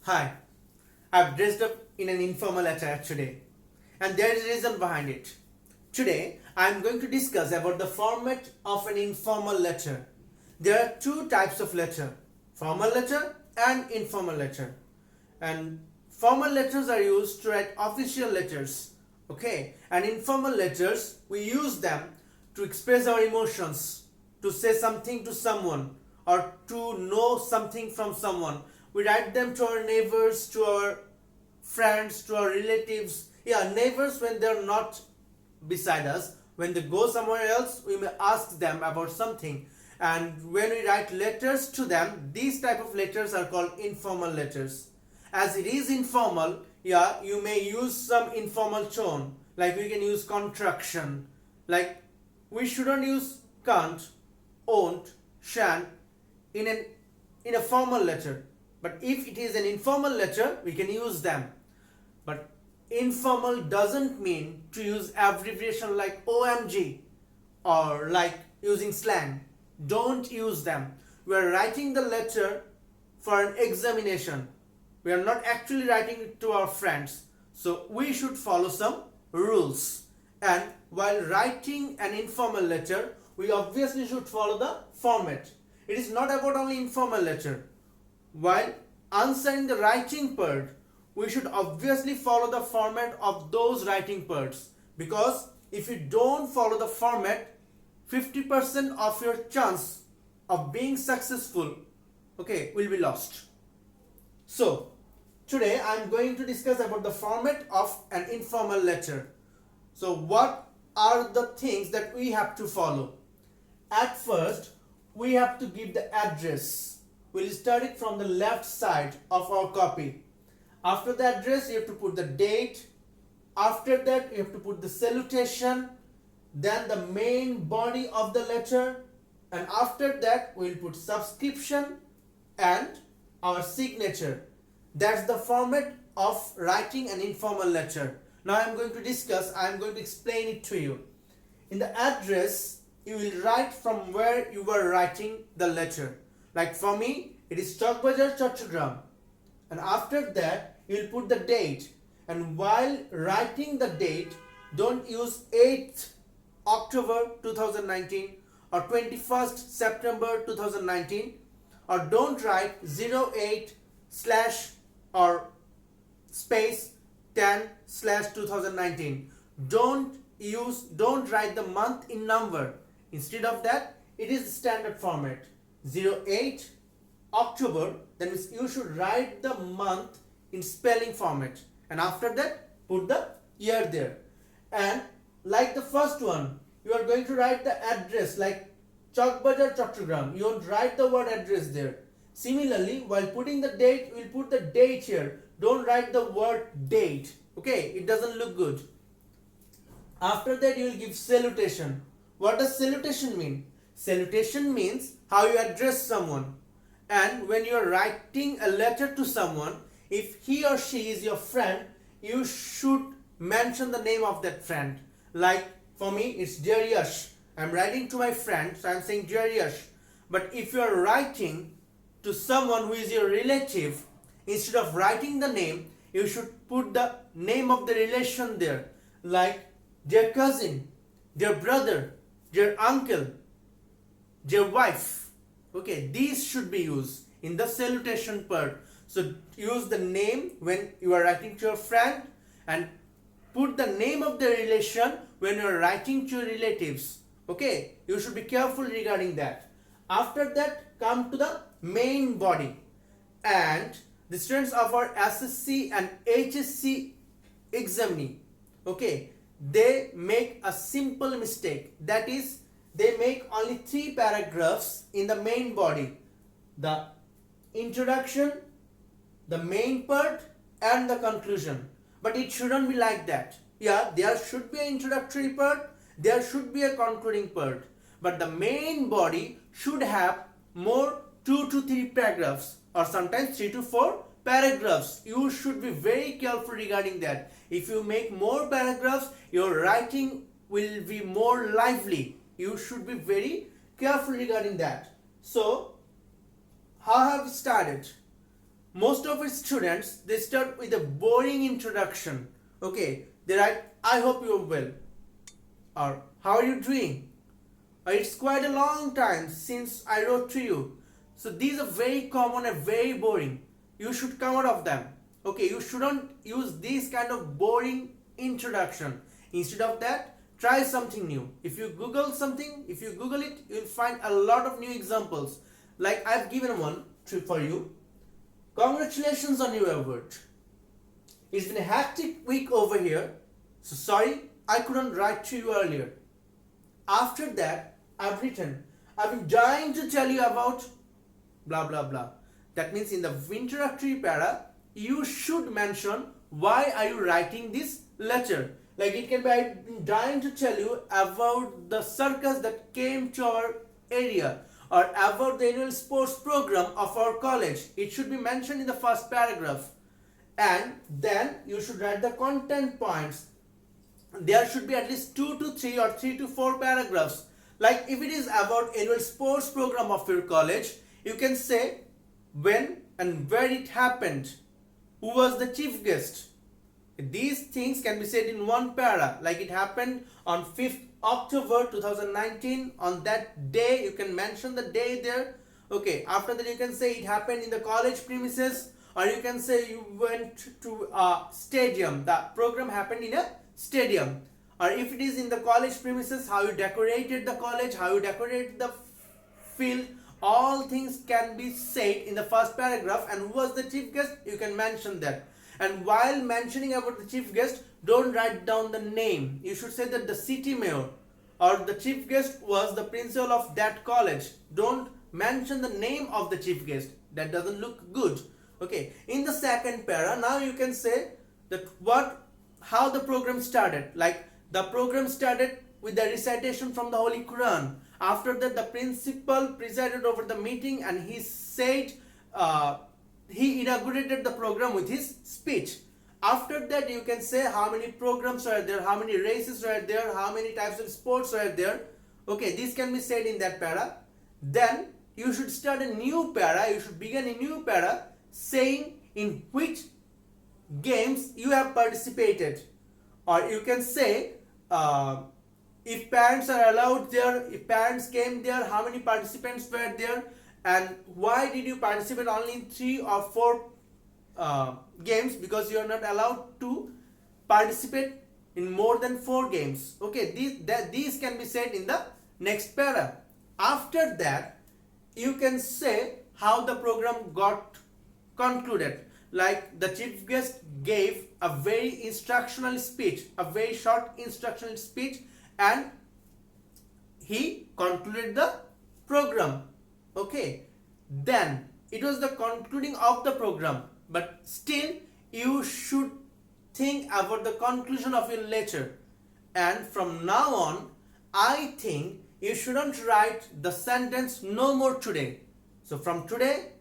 Hi, I've dressed up in an informal attire today, and there is a reason behind it. Today, I'm going to discuss about the format of an informal letter. There are two types of letter, formal letter and informal letter. And formal letters are used to write official letters, okay? And informal letters, we use them to express our emotions, to say something to someone, or to know something from someone. We write them to our neighbors, to our friends, to our relatives. Yeah, neighbors when they're not beside us. When they go somewhere else, we may ask them about something. And when we write letters to them, these type of letters are called informal letters. As it is informal, yeah, you may use some informal tone. Like we can use contraction. Like we shouldn't use can't, won't, shan't in a formal letter. But if it is an informal letter, we can use them. But informal doesn't mean to use abbreviation like OMG or like using slang. Don't use them. We are writing the letter for an examination. We are not actually writing it to our friends. So we should follow some rules. And while writing an informal letter, we obviously should follow the format. It is not about only informal letter. While answering the writing part, we should obviously follow the format of those writing parts, because if you don't follow the format, 50% of your chance of being successful, okay, will be lost. So today I am going to discuss about the format of an informal letter. So what are the things that we have to follow? At first, we have to give the address. We'll start it from the left side of our copy. After the address, you have to put the date. After that, you have to put the salutation, then the main body of the letter, and after that, we'll put subscription and our signature. That's the format of writing an informal letter. Now I'm going to explain it to you. In the address, you will write from where you were writing the letter. Like for me, it is Chowkbajar, Chattogram. And after that, you will put the date. And while writing the date, don't use 8th October 2019 or 21st September 2019, or don't write 08 slash or space 10 slash 2019. Don't write the month in number. Instead of that, it is the standard format. 08 October, then you should write the month in spelling format, and after that put the year there. And like the first one, you are going to write the address like Chowkbajar, Chattogram. You won't write the word address there. Similarly, while putting the date, you will put the date here. Don't write the word date. Okay, it doesn't look good. After that, you will give salutation. What does salutation mean? Salutation means how you address someone. And when you are writing a letter to someone, if he or she is your friend, you should mention the name of that friend. Like for me, it's Dear Yash. I'm writing to my friend, so I'm saying Dear Yash. But if you are writing to someone who is your relative, instead of writing the name, you should put the name of the relation there. Like Dear Cousin, Dear Brother, Dear Uncle, Dear Wife. Okay, these should be used in the salutation part. So use the name when you are writing to your friend, and put the name of the relation when you are writing to your relatives. Okay, you should be careful regarding that. After that, come to the main body. And the students of our SSC and HSC examinee, okay, they make a simple mistake. That is, they make only 3 paragraphs in the main body: the introduction, the main part, and the conclusion. But it shouldn't be like that. Yeah, there should be an introductory part, there should be a concluding part, but the main body should have more 2 to 3 paragraphs, or sometimes 3 to 4 paragraphs. You should be very careful regarding that. If you make more paragraphs, your writing will be more lively. You should be very careful regarding that. So how have we started? most of its students, they start with a boring introduction. Okay, they write, I hope you're well, or how are you doing, or it's quite a long time since I wrote to you. So these are very common and very boring. You should come out of them. Okay, you shouldn't use these kind of boring introduction. Instead of that, try something new. If you Google something, if you Google it, you'll find a lot of new examples. Like I've given one for you. Congratulations on your award. It's been a hectic week over here, so sorry I couldn't write to you earlier. After that, I've written, I've been dying to tell you about blah blah blah. That means in the introductory para, you should mention why are you writing this letter. Like it can be, I've been dying to tell you about the circus that came to our area, or about the annual sports program of our college. It should be mentioned in the first paragraph. And then you should write the content points. There should be at least 2 to 3 or 3 to 4 paragraphs. Like if it is about annual sports program of your college, you can say when and where it happened, who was the chief guest. These things can be said in one para. Like it happened on 5th October 2019. On that day, you can mention the day there. Okay, after that you can say it happened in the college premises, or you can say you went to a stadium. The program happened in a stadium. Or if it is in the college premises, how you decorated the college, how you decorated the field, all things can be said in the first paragraph. And who was the chief guest, you can mention that. And while mentioning about the chief guest, don't write down the name. You should say that the city mayor or the chief guest was the principal of that college. Don't mention the name of the chief guest. That doesn't look good. Okay, in the second para, now you can say that how the program started. Like the program started with the recitation from the Holy Quran. After that, the principal presided over the meeting and he said, he inaugurated the program with his speech. After that, you can say how many programs are there, how many races are there, how many types of sports are there. Okay, this can be said in that para. Then you should start a new para. You should begin a new para saying in which games you have participated. Or you can say if parents are allowed there, if parents came there, how many participants were there, and why did you participate only in 3 or 4 games, because you are not allowed to participate in more than 4 games. Okay, these can be said in the next para. After that, you can say how the program got concluded. Like the chief guest gave a very instructional speech, a very short instructional speech, and he concluded the program. Okay, then it was the concluding of the program, but still you should think about the conclusion of your lecture. And from now on, I think you shouldn't write the sentence no more today. So from today,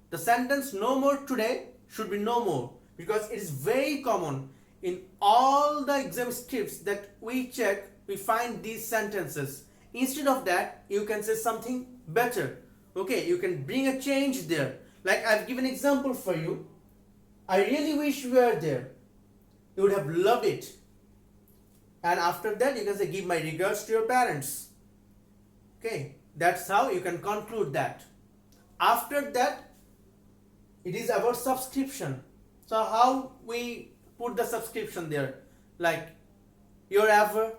the sentence no more today should be no more, because it is very common in all the exam scripts that we check. We find these sentences. Instead of that, you can say something better. Okay, you can bring a change there. Like I've given an example for you. I really wish you were there. You would have loved it. And after that, you can say, give my regards to your parents. Okay, that's how you can conclude that. After that, it is about subscription. So how we put the subscription there? Like, you're ever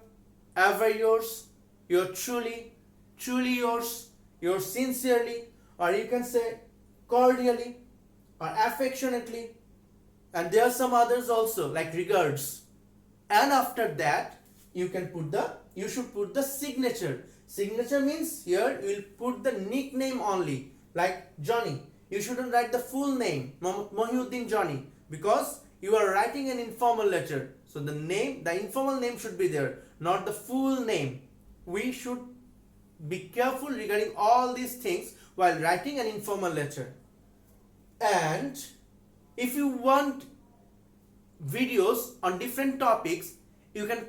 yours, you're truly yours, you're sincerely, or you can say cordially or affectionately. And there are some others also, like regards. And after that, you should put the signature. Signature means here you will put the nickname only, like Johnny. You shouldn't write the full name, Mohiuddin Johnny, because you are writing an informal letter. So the informal name should be there, not the full name. We should be careful regarding all these things while writing an informal letter. And if you want videos on different topics, you can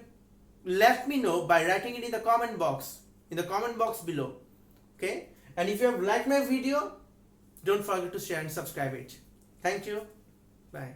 let me know by writing it in the comment box below. Okay, and if you have liked my video, don't forget to share and subscribe it. Thank you. Bye.